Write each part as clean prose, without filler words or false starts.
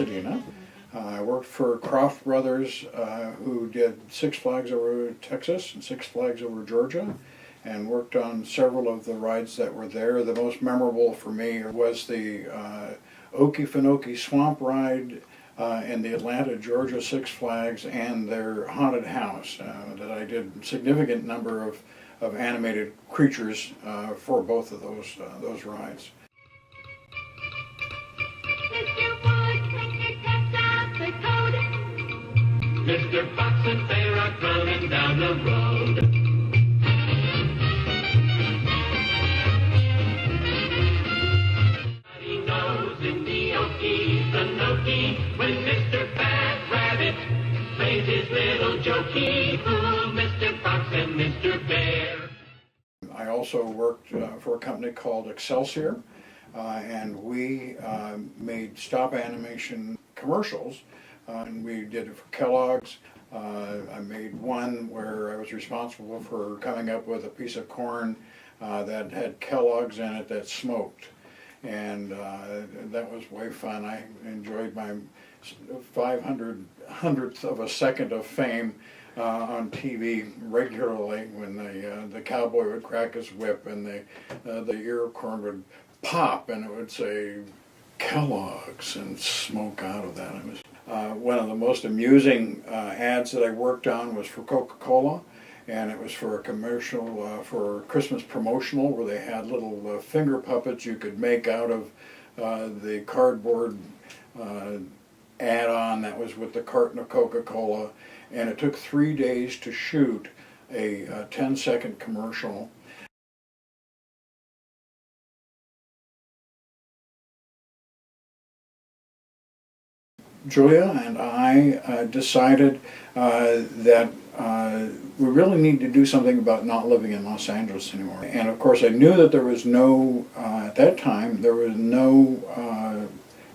Pasadena. I worked for Croft Brothers, who did Six Flags over Texas and Six Flags over Georgia, and worked on several of the rides that were there. The most memorable for me was the Okefenokee Swamp Ride in the Atlanta, Georgia Six Flags, and their haunted house that I did a significant number of animated creatures for both of those rides. Mr. Fox and Bear are coming down the road. He knows in the Okefenokee when Mr. Fat Rabbit plays his little jokey, fool Mr. Fox and Mr. Bear. I also worked for a company called Excelsior, and we made stop animation commercials. And we did it for Kellogg's. I made one where I was responsible for coming up with a piece of corn that had Kellogg's in it that smoked. And that was way fun. I enjoyed my 500th of a second of fame on TV regularly when the cowboy would crack his whip and the ear of corn would pop and it would say Kellogg's and smoke out of that. It was one of the most amusing ads that I worked on was for Coca-Cola, and it was for a commercial for Christmas promotional where they had little finger puppets you could make out of the cardboard add-on that was with the carton of Coca-Cola, and it took 3 days to shoot a 10-second commercial. Julia and I decided that we really need to do something about not living in Los Angeles anymore. And of course I knew that there was no, at that time, there was no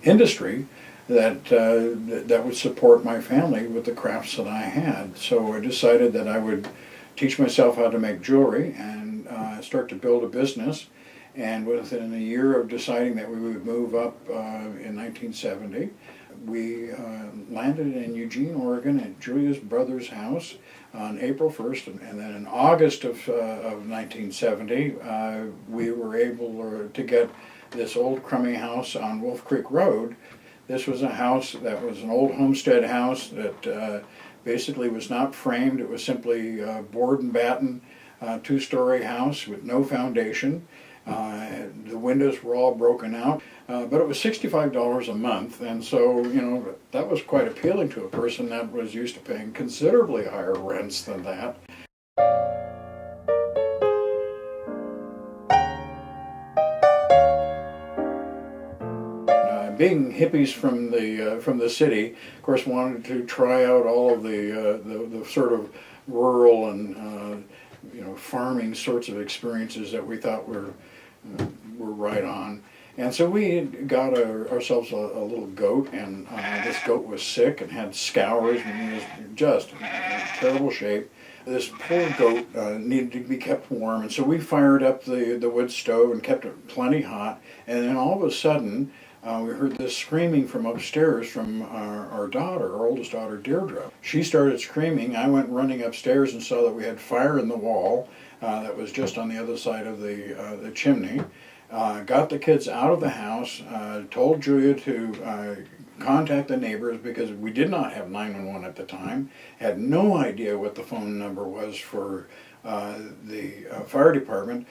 industry that would support my family with the crafts that I had. So I decided that I would teach myself how to make jewelry and start to build a business. And within a year of deciding that we would move up in 1970, we landed in Eugene, Oregon at Julia's brother's house on April 1st, and then in August of 1970 we were able to get this old crummy house on Wolf Creek Road. This was a house that was an old homestead house that basically was not framed. It was simply board and batten, two-story house with no foundation. The windows were all broken out, but it was $65 a month, and so, you know, that was quite appealing to a person that was used to paying considerably higher rents than that. Being hippies from the city, of course, wanted to try out all of the sort of rural and you know, farming sorts of experiences that we thought were right on. And so we got ourselves a little goat, and this goat was sick and had scours and was just in terrible shape. This poor goat needed to be kept warm, and so we fired up the wood stove and kept it plenty hot. And then all of a sudden, we heard this screaming from upstairs from our daughter, our oldest daughter, Deirdre. She started screaming. I went running upstairs and saw that we had fire in the wall that was just on the other side of the chimney. Got the kids out of the house, told Julia to contact the neighbors because we did not have 911 at the time, had no idea what the phone number was for the fire department.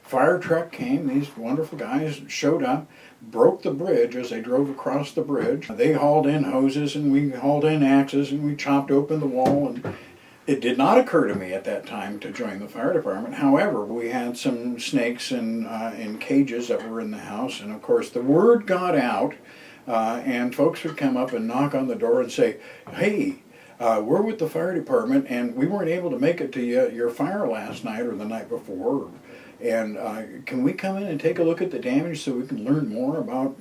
Fire truck came, these wonderful guys showed up, broke the bridge as they drove across the bridge. They hauled in hoses and we hauled in axes and we chopped open the wall. And it did not occur to me at that time to join the fire department. However, we had some snakes in cages that were in the house, and of course the word got out, and folks would come up and knock on the door and say, "Hey, we're with the fire department and we weren't able to make it to your fire last night or the night before. And can we come in and take a look at the damage so we can learn more about..."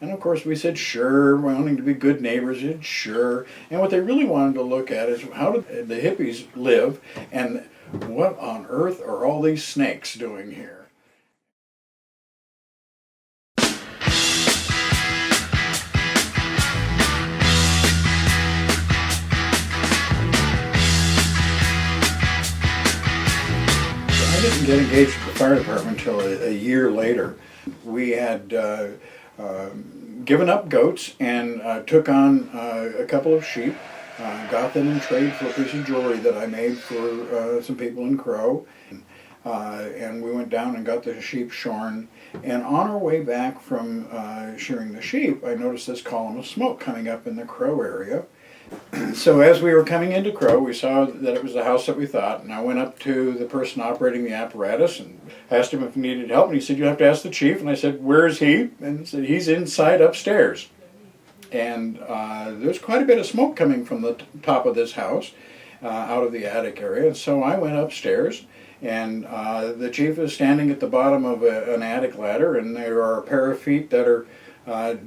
And of course we said, sure, wanting to be good neighbors, said, sure. And what they really wanted to look at is how did the hippies live and what on earth are all these snakes doing here? didn't get engaged with the fire department until a year later. We had given up goats and took on a couple of sheep, got them in trade for a piece of jewelry that I made for some people in Crow. And we went down and got the sheep shorn. And on our way back from shearing the sheep, I noticed this column of smoke coming up in the Crow area. So as we were coming into Crow, we saw that it was the house that we thought, and I went up to the person operating the apparatus and asked him if he needed help, and he said, "You have to ask the chief." And I said, "Where is he?" And he said, "He's inside upstairs." And there's quite a bit of smoke coming from the top of this house, out of the attic area. And so I went upstairs, and the chief is standing at the bottom of an attic ladder, and there are a pair of feet that are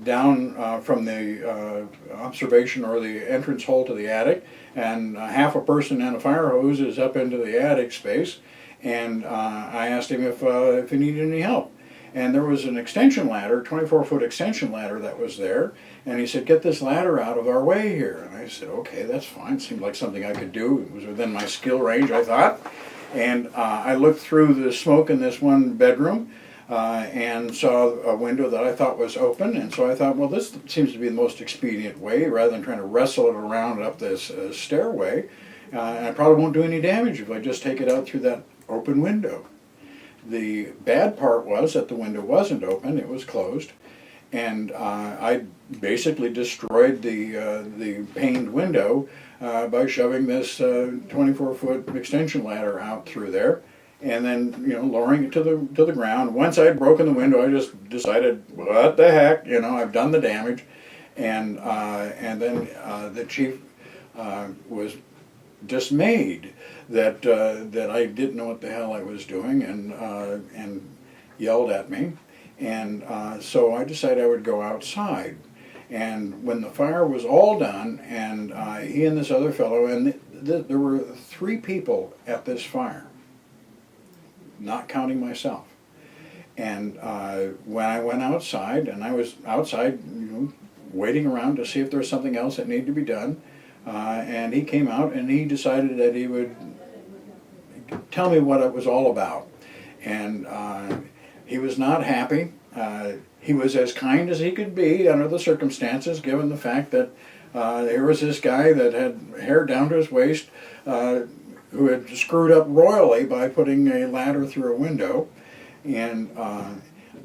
down from the observation or the entrance hole to the attic, and half a person and a fire hose is up into the attic space. And I asked him if he needed any help. And there was an extension ladder, 24-foot extension ladder that was there, and he said, "Get this ladder out of our way here." And I said, "Okay, that's fine." It seemed like something I could do. It was within my skill range, I thought. And I looked through the smoke in this one bedroom, and saw a window that I thought was open, and so I thought, well, this seems to be the most expedient way, rather than trying to wrestle it around up this stairway, and I probably won't do any damage if I just take it out through that open window. The bad part was that the window wasn't open, it was closed, and I basically destroyed the paned window by shoving this 24-foot extension ladder out through there, and then lowering it to the ground. Once I had broken the window, I just decided, what the heck, I've done the damage, and then the chief was dismayed that I didn't know what the hell I was doing, and yelled at me, and so I decided I would go outside. And when the fire was all done, and he and this other fellow, and there were 3 people at this fire, not counting myself. And when I went outside, and I was outside, waiting around to see if there was something else that needed to be done, and he came out and he decided that he would tell me what it was all about. And he was not happy. He was as kind as he could be under the circumstances, given the fact that here was this guy that had hair down to his waist, who had screwed up royally by putting a ladder through a window. And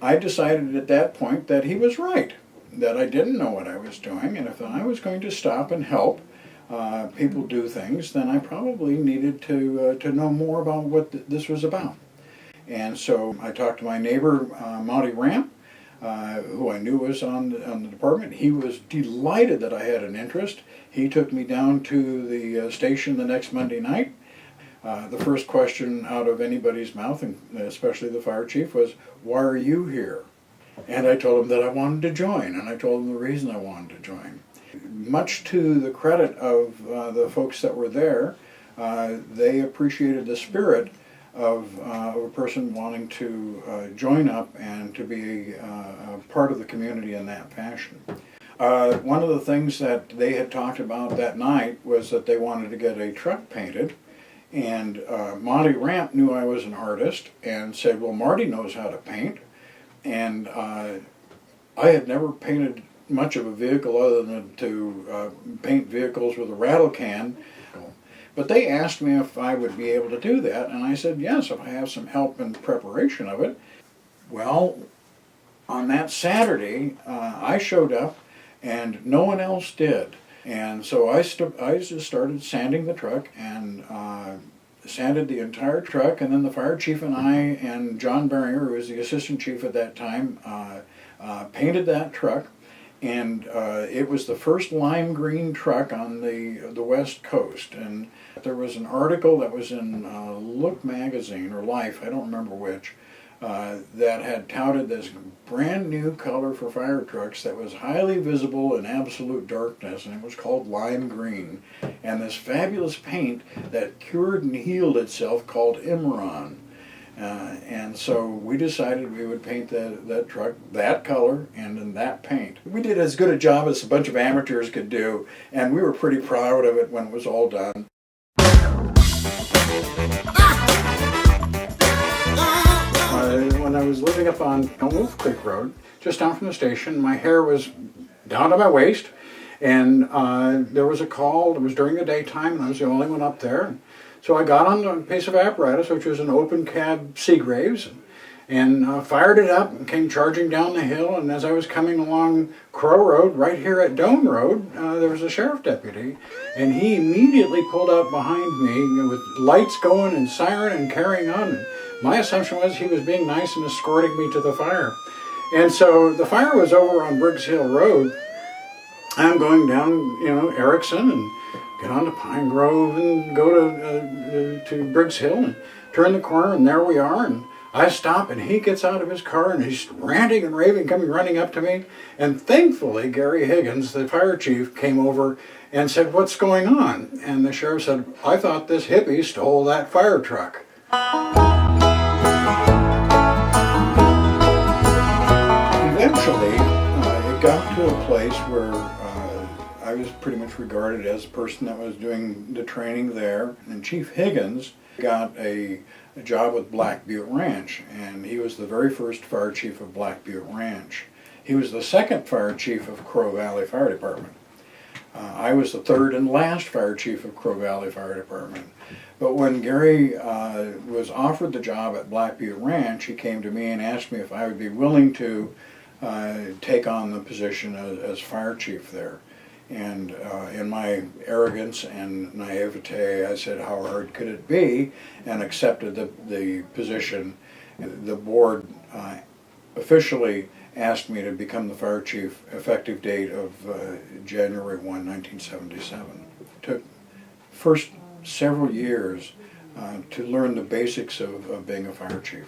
I decided at that point that he was right, that I didn't know what I was doing, and if I was going to stop and help people do things, then I probably needed to know more about what this was about. And so I talked to my neighbor, Marty, who I knew was on the department. He was delighted that I had an interest. He took me down to the station the next Monday night. The first question out of anybody's mouth, and especially the fire chief, was, "Why are you here?" And I told him that I wanted to join, and I told him the reason I wanted to join. Much to the credit of the folks that were there, they appreciated the spirit of a person wanting to join up and to be a part of the community in that fashion. One of the things that they had talked about that night was that they wanted to get a truck painted, and Monty Ramp knew I was an artist and said, "Well, Marty knows how to paint," and I had never painted much of a vehicle other than to paint vehicles with a rattle can. But they asked me if I would be able to do that, and I said yes, if I have some help in preparation of it. Well, on that Saturday, I showed up, and no one else did. And so I just started sanding the truck, and sanded the entire truck, and then the fire chief and I and John Beringer, who was the assistant chief at that time, painted that truck. And it was the first lime green truck on the West Coast. And there was an article that was in Look magazine, or Life, I don't remember which, that had touted this brand new color for fire trucks that was highly visible in absolute darkness, and it was called lime green. And this fabulous paint that cured and healed itself called Imron. And so we decided we would paint that truck that color and in that paint. We did as good a job as a bunch of amateurs could do, and we were pretty proud of it when it was all done. was living up on Wolf Creek Road, just down from the station. My hair was down to my waist, and there was a call. It was during the daytime, and I was the only one up there. So I got on a piece of apparatus, which was an open cab Seagraves, and fired it up and came charging down the hill. And as I was coming along Crow Road, right here at Doan Road, there was a sheriff deputy, and he immediately pulled up behind me with lights going and siren and carrying on. And my assumption was he was being nice and escorting me to the fire. And so the fire was over on Briggs Hill Road. I'm going down, Erickson, and get on to Pine Grove and go to Briggs Hill and turn the corner, and there we are. And I stop, and he gets out of his car, and he's ranting and raving, coming running up to me. And thankfully, Gary Higgins, the fire chief, came over and said, "What's going on?" And the sheriff said, "I thought this hippie stole that fire truck." Eventually, it got to a place where I was pretty much regarded as a person that was doing the training there. And Chief Higgins got a job with Black Butte Ranch, and he was the very first fire chief of Black Butte Ranch. He was the second fire chief of Crow Valley Fire Department. I was the third and last fire chief of Crow Valley Fire Department. But when Gary was offered the job at Black Butte Ranch, he came to me and asked me if I would be willing to take on the position as fire chief there. And in my arrogance and naivete, I said, how hard could it be? And accepted the position. The board officially asked me to become the fire chief effective date of January 1, 1977. It took first several years to learn the basics of being a fire chief.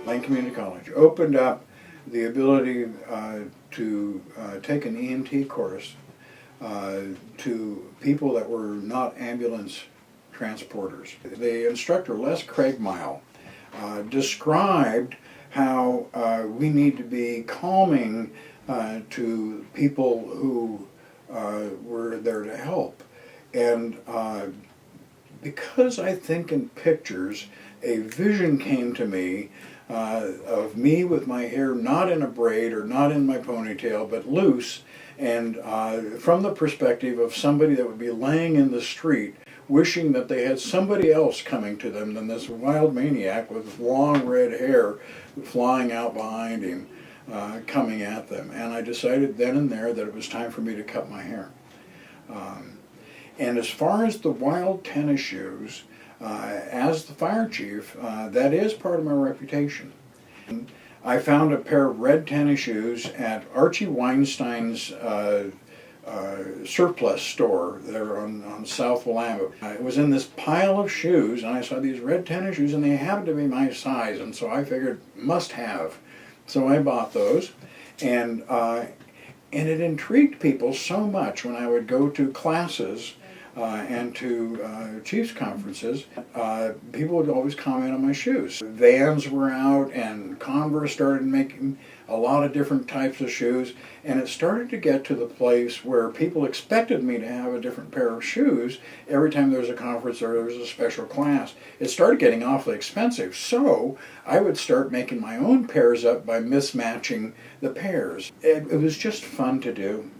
Lane Community College opened up the ability to take an EMT course to people that were not ambulance transporters. The instructor, Les Craigmile, described how we need to be calming to people who were there to help. And because I think in pictures, a vision came to me of me with my hair not in a braid or not in my ponytail, but loose, and from the perspective of somebody that would be laying in the street wishing that they had somebody else coming to them than this wild maniac with long red hair flying out behind him, coming at them. And I decided then and there that it was time for me to cut my hair. And as far as the wild tennis shoes, as the fire chief, that is part of my reputation. I found a pair of red tennis shoes at Archie Weinstein's surplus store there on South Willamette. It was in this pile of shoes, and I saw these red tennis shoes, and they happened to be my size, and so I figured must have. So I bought those, and it intrigued people so much when I would go to classes and to Chiefs conferences. People would always comment on my shoes. Vans were out, and Converse started making a lot of different types of shoes, and it started to get to the place where people expected me to have a different pair of shoes every time there was a conference or there was a special class. It started getting awfully expensive, so I would start making my own pairs up by mismatching the pairs. It was just fun to do.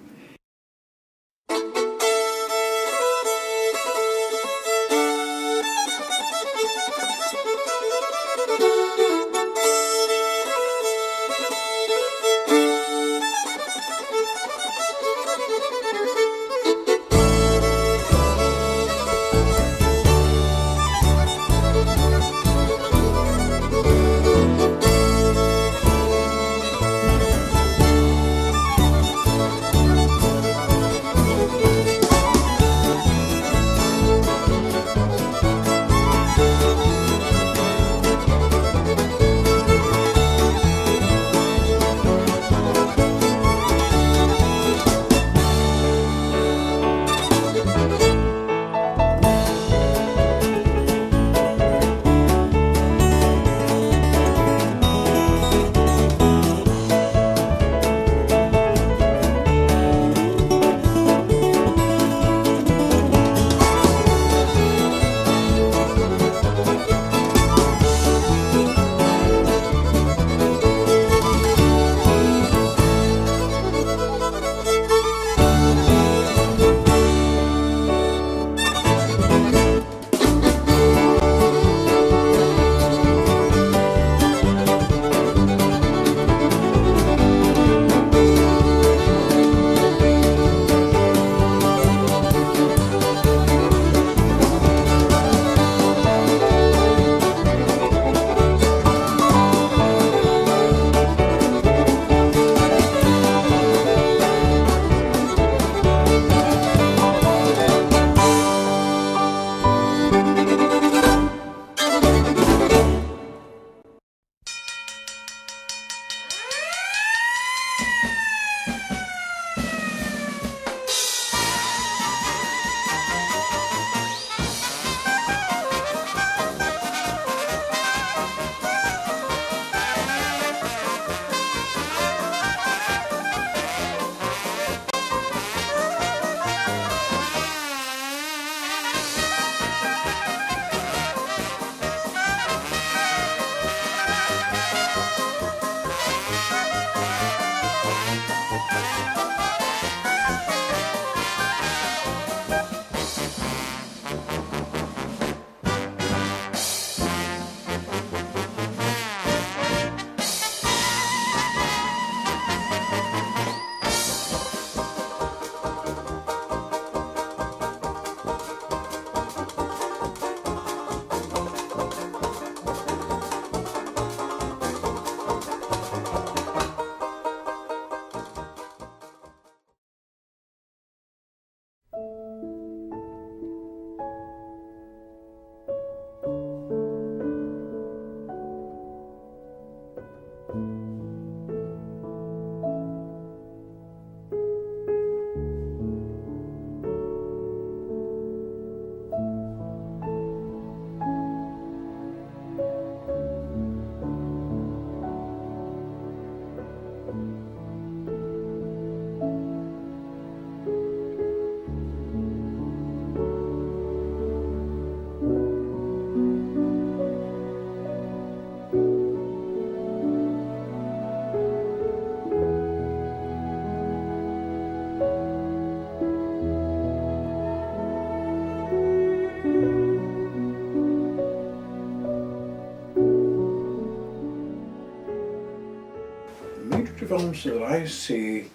Films that I see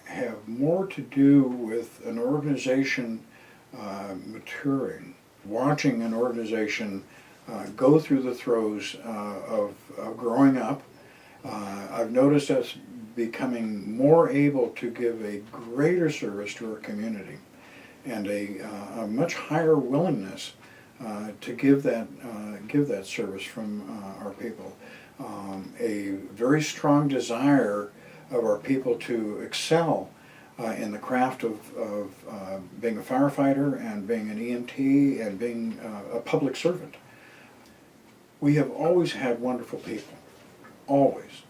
have more to do with an organization maturing, watching an organization go through the throes of growing up. I've noticed us becoming more able to give a greater service to our community and a much higher willingness to give that service from our people. A very strong desire of our people to excel in the craft of being a firefighter and being an EMT and being a public servant. We have always had wonderful people, always.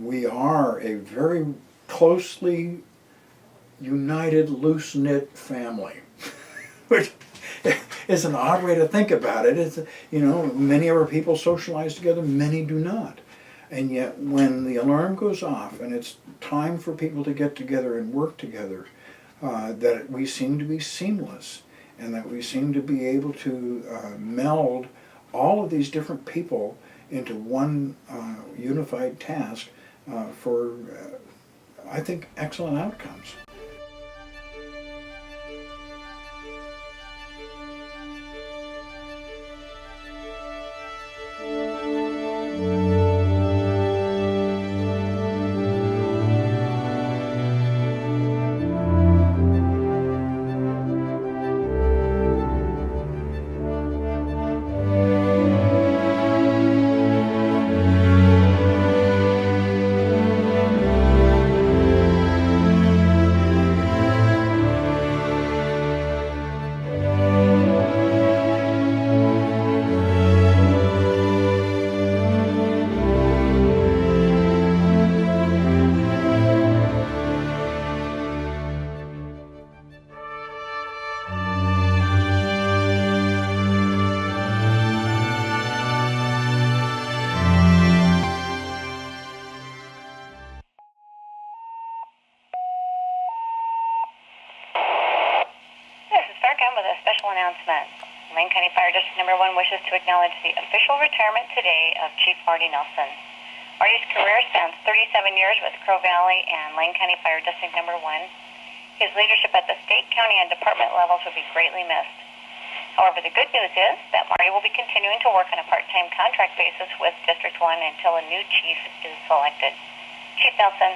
We are a very closely united, loose-knit family, which is an odd way to think about it. It's, many of our people socialize together, many do not. And yet when the alarm goes off and it's time for people to get together and work together, that we seem to be seamless and that we seem to be able to meld all of these different people into one unified task for, I think, excellent outcomes. With a special announcement. Lane County Fire District Number 1 wishes to acknowledge the official retirement today of Chief Marty Nelson. Marty's career spans 37 years with Crow Valley and Lane County Fire District Number 1. His leadership at the state, county, and department levels will be greatly missed. However, the good news is that Marty will be continuing to work on a part-time contract basis with District 1 until a new chief is selected. Chief Nelson,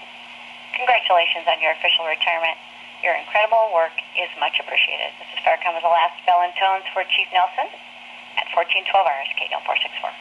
congratulations on your official retirement. Your incredible work is much appreciated. This is Farrakhan with the last bell and tones for Chief Nelson at 1412 RSK 464.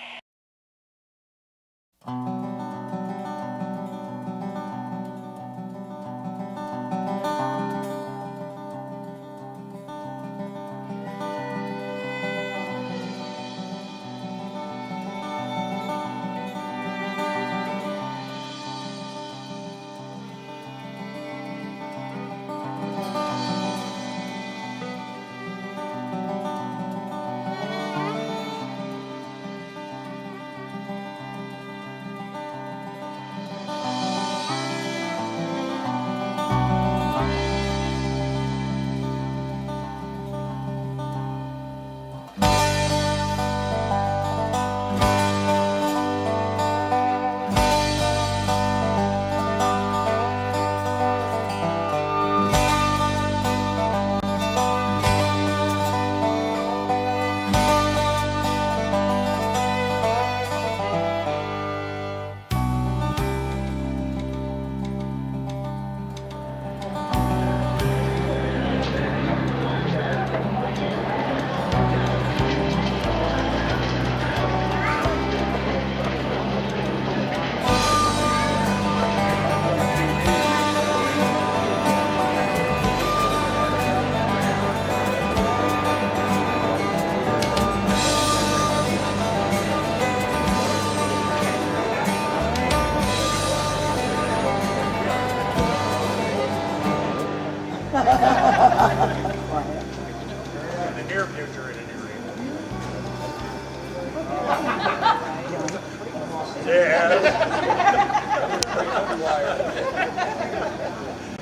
In the near future, at any rate.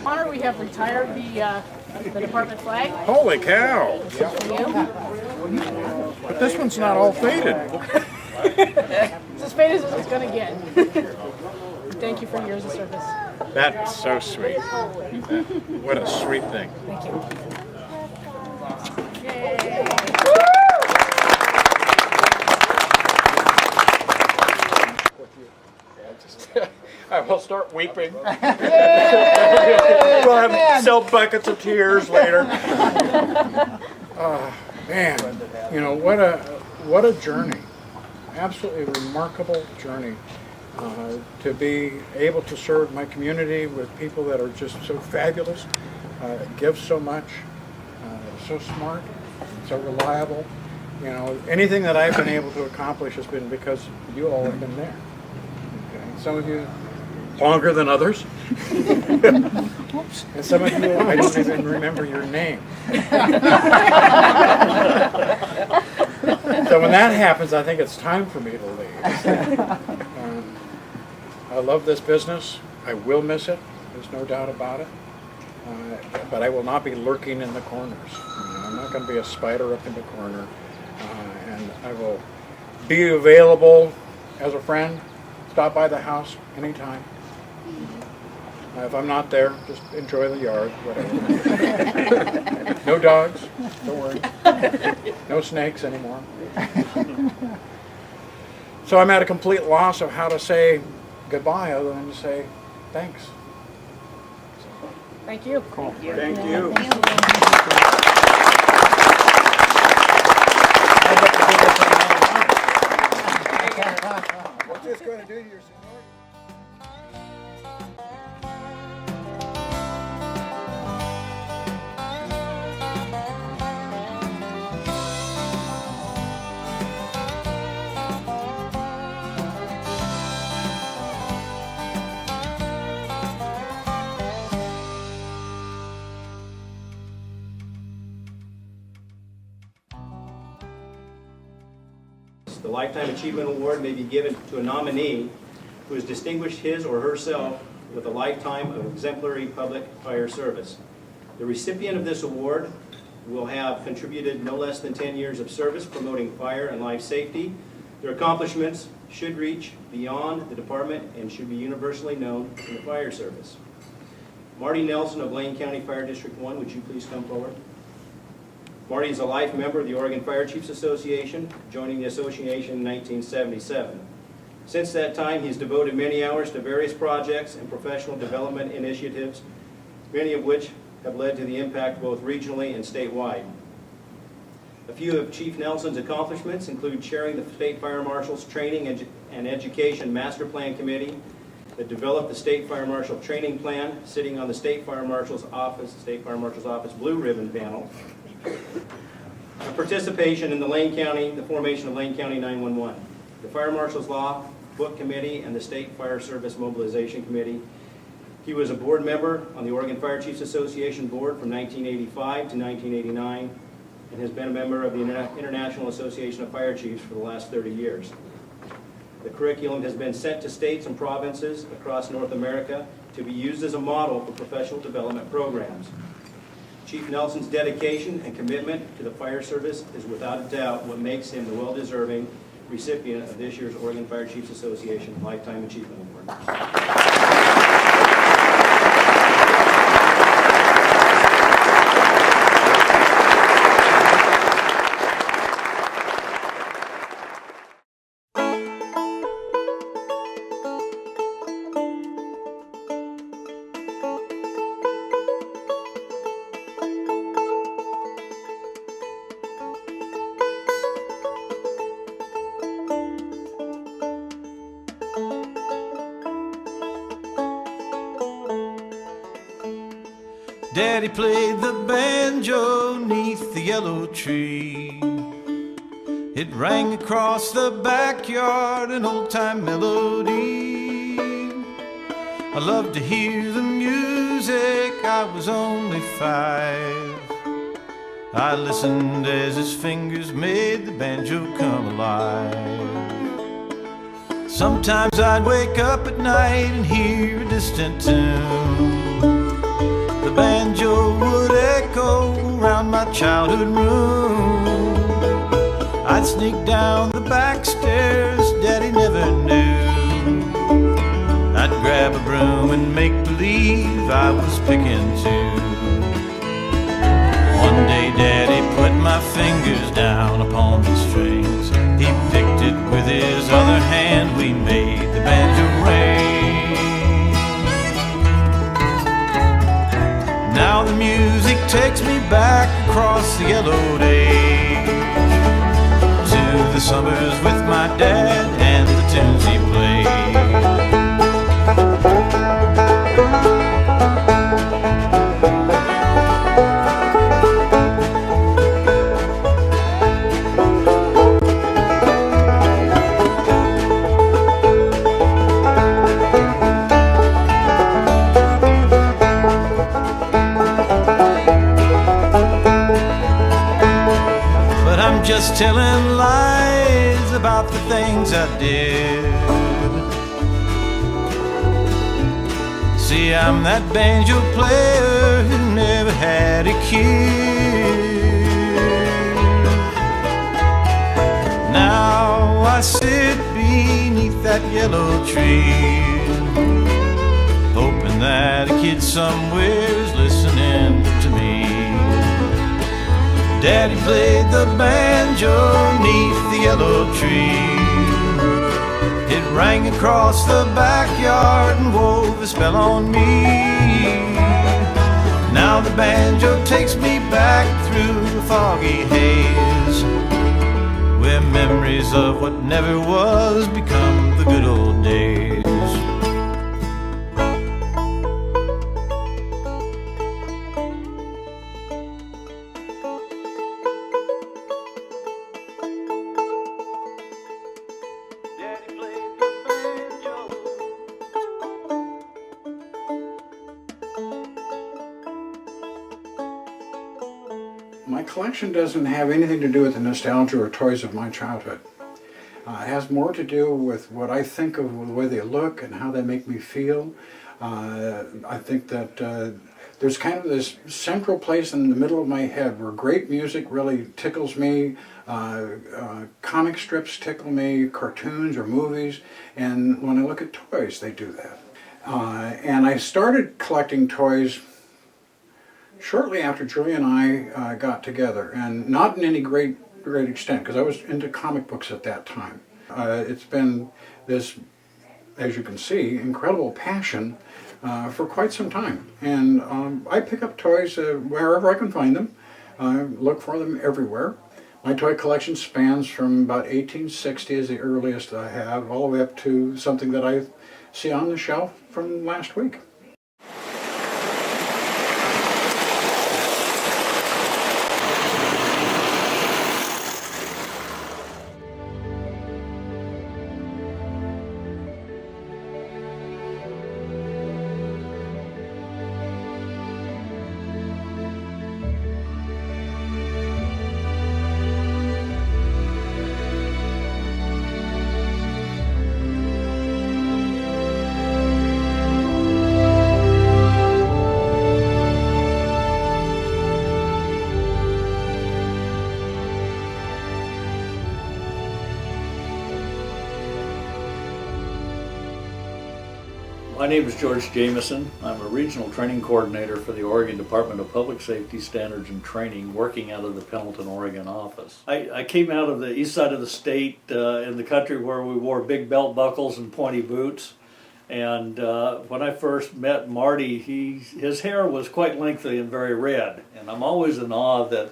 Honor, we have retired the department flag. Holy cow! For you. But this one's not all faded. It's as faded as it's going to get. Thank you for years of service. That's so sweet. What a sweet thing. Thank you. I'm will start weeping. We'll have sell buckets of tears later. Man, you know, what a journey. Absolutely remarkable journey. To be able to serve my community with people that are just so fabulous, give so much, so smart, so reliable. You know, anything that I've been able to accomplish has been because you all have been there. Okay? Some of you longer than others. And some of you, I don't even remember your name. So when that happens, I think it's time for me to leave. I love this business. I will miss it. There's no doubt about it. But I will not be lurking in the corners. You know, I'm not going to be a spider up in the corner. And I will be available as a friend. Stop by the house anytime. If I'm not there, just enjoy the yard, whatever. No dogs, don't worry. No snakes anymore. So I'm at a complete loss of how to say goodbye other than to say thanks. Thank you. Cool. Thank you. What's this going to do to your seniority? The Lifetime Achievement Award may be given to a nominee who has distinguished his or herself with a lifetime of exemplary public fire service. The recipient of this award will have contributed no less than 10 years of service promoting fire and life safety. Their accomplishments should reach beyond the department and should be universally known in the fire service. Marty Nelson of Lane County Fire District 1, would you please come forward? Marty is a life member of the Oregon Fire Chiefs Association, joining the association in 1977. Since that time, he's devoted many hours to various projects and professional development initiatives, many of which have led to the impact both regionally and statewide. A few of Chief Nelson's accomplishments include chairing the State Fire Marshal's Training and Education Master Plan Committee that developed the State Fire Marshal Training Plan, sitting on the State Fire Marshal's Office Blue Ribbon Panel, a participation in the formation of Lane County 911, the Fire Marshal's Law Book Committee, and the State Fire Service Mobilization Committee. He was a board member on the Oregon Fire Chiefs Association Board from 1985 to 1989 and has been a member of the International Association of Fire Chiefs for the last 30 years. The curriculum has been sent to states and provinces across North America to be used as a model for professional development programs. Chief Nelson's dedication and commitment to the fire service is without a doubt what makes him the well-deserving recipient of this year's Oregon Fire Chiefs Association Lifetime Achievement Award. Daddy played the banjo 'neath the yellow tree. It rang across the backyard, an old-time melody. I loved to hear the music, I was only 5. I listened as his fingers made the banjo come alive. Sometimes I'd wake up at night and hear a distant tune. The banjo would echo around my childhood room. I'd sneak down the back stairs, Daddy never knew. I'd grab a broom and make believe I was picking too. One day Daddy put my fingers down upon the strings. He picked it with his other hand, we made the banjo ring. across the yellowed age. To the summers with my dad and the tunes he played. Just telling lies about the things I did. See, I'm that banjo player who never had a kid. Now I sit beneath that yellow tree, hoping that a kid somewhere is listening to me. Daddy played the banjo neath the yellow tree. It rang across the backyard and wove a spell on me. Now the banjo takes me back through a foggy haze, where memories of what never was become the good old days. My collection doesn't have anything to do with the nostalgia or toys of my childhood. It has more to do with what I think of the way they look and how they make me feel. I think that there's kind of this central place in the middle of my head where great music really tickles me, comic strips tickle me, cartoons or movies, and when I look at toys, they do that. And I started collecting toys shortly after Julie and I got together, and not in any great extent, because I was into comic books at that time. It's been this, as you can see, incredible passion for quite some time. And I pick up toys wherever I can find them. I look for them everywhere. My toy collection spans from about 1860 is the earliest I have, all the way up to something that I see on the shelf from last week. My name is George Jameson. I'm a regional training coordinator for the Oregon Department of Public Safety Standards and Training, working out of the Pendleton, Oregon office. I came out of the east side of the state in the country where we wore big belt buckles and pointy boots. And when I first met Marty, his hair was quite lengthy and very red. And I'm always in awe that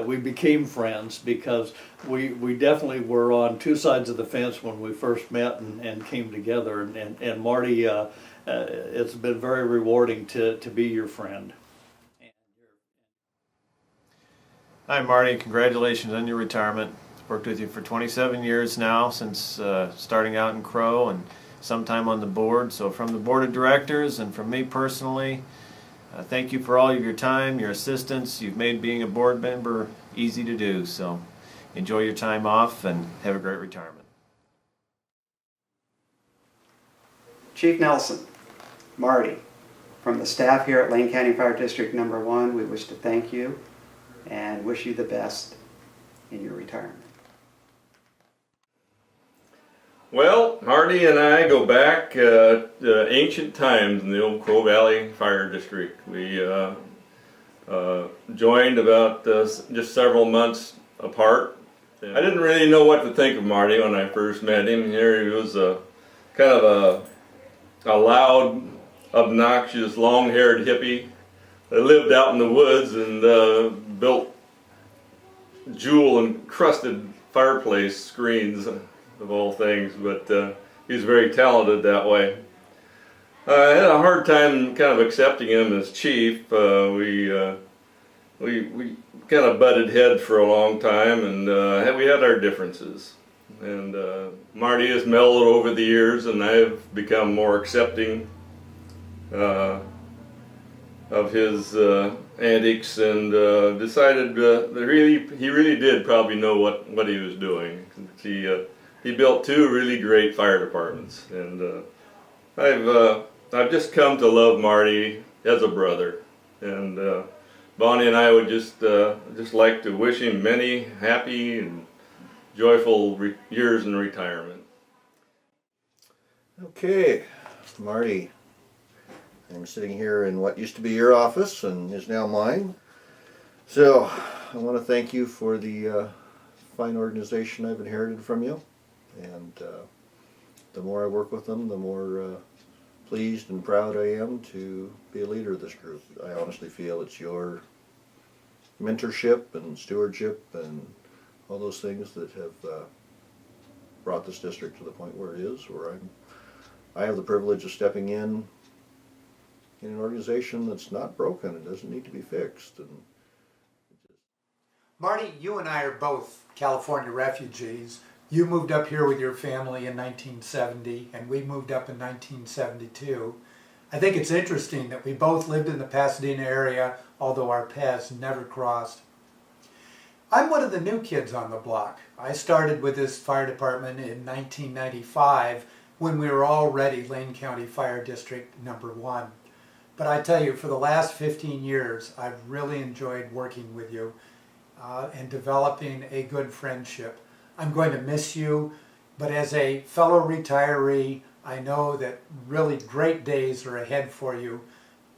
we became friends, because we definitely were on two sides of the fence when we first met and came together. And Marty, it's been very rewarding to be your friend. Hi Marty, congratulations on your retirement. I've worked with you for 27 years now, since starting out in Crow and sometime on the board. So from the board of directors and from me personally, thank you for all of your time, your assistance. You've made being a board member easy to do. So enjoy your time off and have a great retirement. Chief Nelson, Marty, from the staff here at Lane County Fire District Number 1, we wish to thank you and wish you the best in your retirement. Well, Marty and I go back to ancient times in the old Crow Valley Fire District. We joined about just several months apart. I didn't really know what to think of Marty when I first met him. Here he was kind of a loud, obnoxious, long-haired hippie that lived out in the woods and built jewel encrusted fireplace screens of all things, but he's very talented that way. I had a hard time kind of accepting him as chief. We kind of butted heads for a long time, and we had our differences. And Marty has mellowed over the years, and I've become more accepting of his antics, and decided that he really did probably know what he was doing. He built 2 really great fire departments, and I've just come to love Marty as a brother. And Bonnie and I would just like to wish him many happy and joyful years in retirement. Okay, Marty, I'm sitting here in what used to be your office and is now mine. So I want to thank you for the fine organization I've inherited from you. And the more I work with them, the more pleased and proud I am to be a leader of this group. I honestly feel it's your mentorship and stewardship and all those things that have brought this district to the point where it is, where I have the privilege of stepping in an organization that's not broken and doesn't need to be fixed. And Marty, you and I are both California refugees. You moved up here with your family in 1970, and we moved up in 1972. I think it's interesting that we both lived in the Pasadena area, although our paths never crossed. I'm one of the new kids on the block. I started with this fire department in 1995 when we were already Lane County Fire District number 1. But I tell you, for the last 15 years, I've really enjoyed working with you and developing a good friendship. I'm going to miss you, but as a fellow retiree, I know that really great days are ahead for you.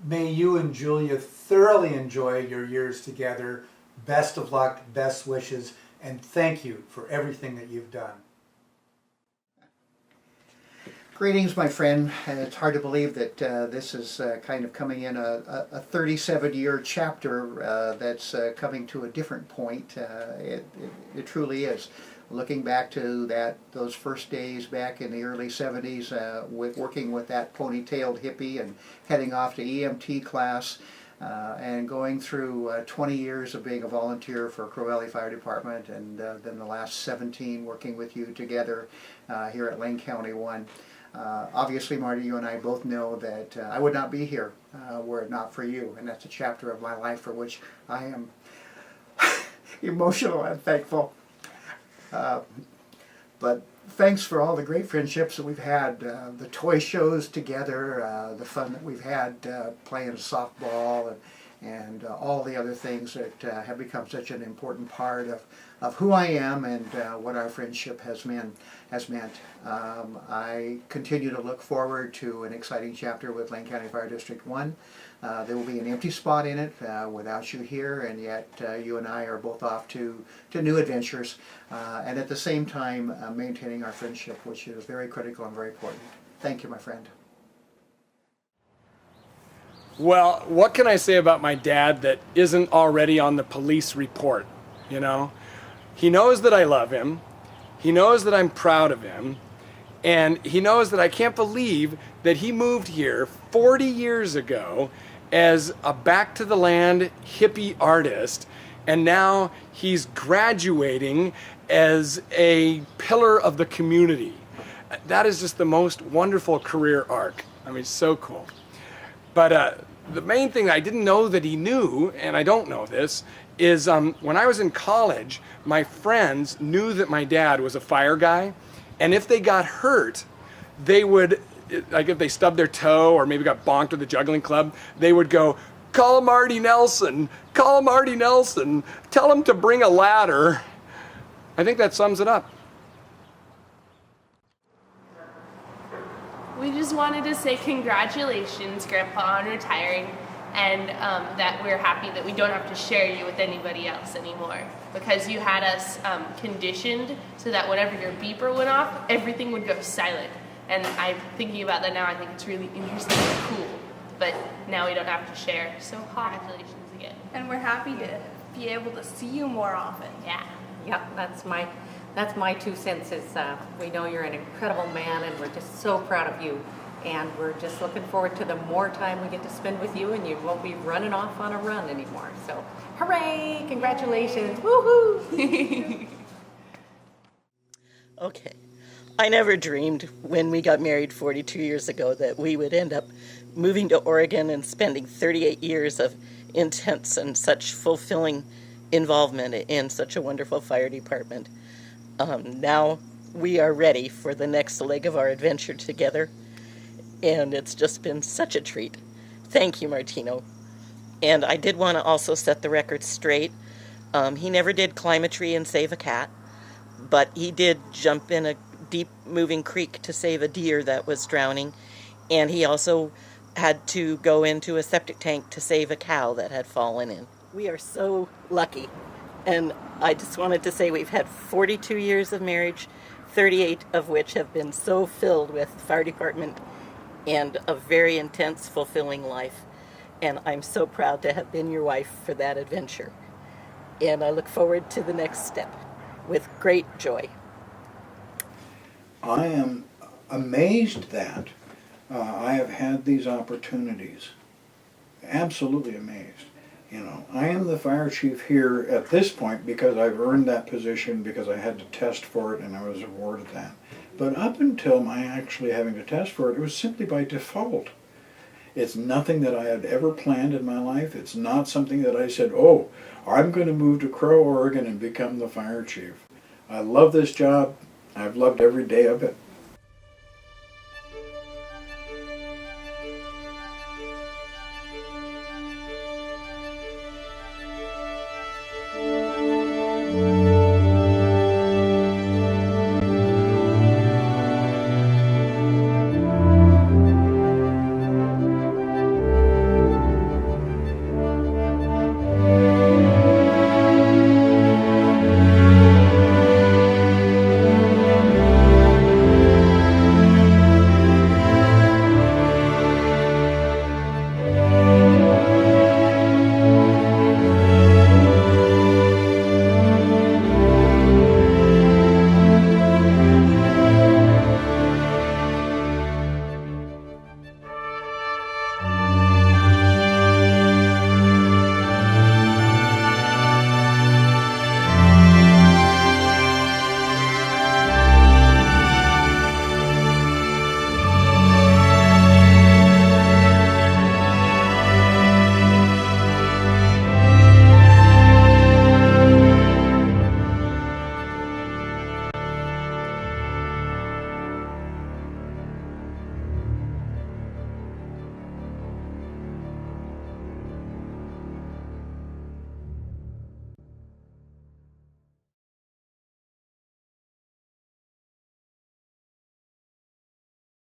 May you and Julia thoroughly enjoy your years together. Best of luck, best wishes, and thank you for everything that you've done. Greetings, my friend. It's hard to believe that this is kind of coming in a 37-year chapter that's coming to a different point. It truly is. Looking back to those first days back in the early 70s, with working with that ponytailed hippie and heading off to EMT class, and going through 20 years of being a volunteer for Crow Valley Fire Department, and then the last 17 working with you together here at Lane County 1. Obviously, Marty, you and I both know that I would not be here were it not for you, and that's a chapter of my life for which I am emotional and thankful. But thanks for all the great friendships that we've had, the toy shows together, the fun that we've had playing softball, and all the other things that have become such an important part of who I am and what our friendship has meant. I continue to look forward to an exciting chapter with Lane County Fire District 1. There will be an empty spot in it without you here, and yet you and I are both off to new adventures, and at the same time maintaining our friendship, which is very critical and very important. Thank you, my friend. Well, what can I say about my dad that isn't already on the police report, you know? He knows that I love him, he knows that I'm proud of him, and he knows that I can't believe that he moved here 40 years ago as a back-to-the-land hippie artist, and now he's graduating as a pillar of the community. That is just the most wonderful career arc. I mean, so cool. But the main thing I didn't know that he knew, and I don't know this, is when I was in college, my friends knew that my dad was a fire guy, and if they got hurt, they would, like if they stubbed their toe or maybe got bonked with a juggling club, they would go, "Call Marty Nelson, call Marty Nelson, tell him to bring a ladder." I think that sums it up. We just wanted to say congratulations, Grandpa, on retiring, and that we're happy that we don't have to share you with anybody else anymore, because you had us conditioned so that whenever your beeper went off, everything would go silent. And I'm thinking about that now. I think it's really interesting and cool, but now we don't have to share. So congratulations again. And we're happy to be able to see you more often. Yeah, yep, that's my 2 cents is we know you're an incredible man and we're just so proud of you. And we're just looking forward to the more time we get to spend with you and you won't be running off on a run anymore. So, hooray, congratulations, woohoo! Okay. I never dreamed when we got married 42 years ago that we would end up moving to Oregon and spending 38 years of intense and such fulfilling involvement in such a wonderful fire department. Now we are ready for the next leg of our adventure together, and it's just been such a treat. Thank you, Martino. And I did want to also set the record straight. He never did climb a tree and save a cat, but he did jump in a deep moving creek to save a deer that was drowning, and he also had to go into a septic tank to save a cow that had fallen in. We are so lucky, and I just wanted to say we've had 42 years of marriage, 38 of which have been so filled with fire department and a very intense, fulfilling life, and I'm so proud to have been your wife for that adventure, and I look forward to the next step with great joy. I am amazed that I have had these opportunities. Absolutely amazed. You know, I am the fire chief here at this point because I've earned that position, because I had to test for it and I was awarded that. But up until my actually having to test for it, it was simply by default. It's nothing that I had ever planned in my life. It's not something that I said, oh, I'm going to move to Crow, Oregon and become the fire chief. I love this job. I've loved every day of it.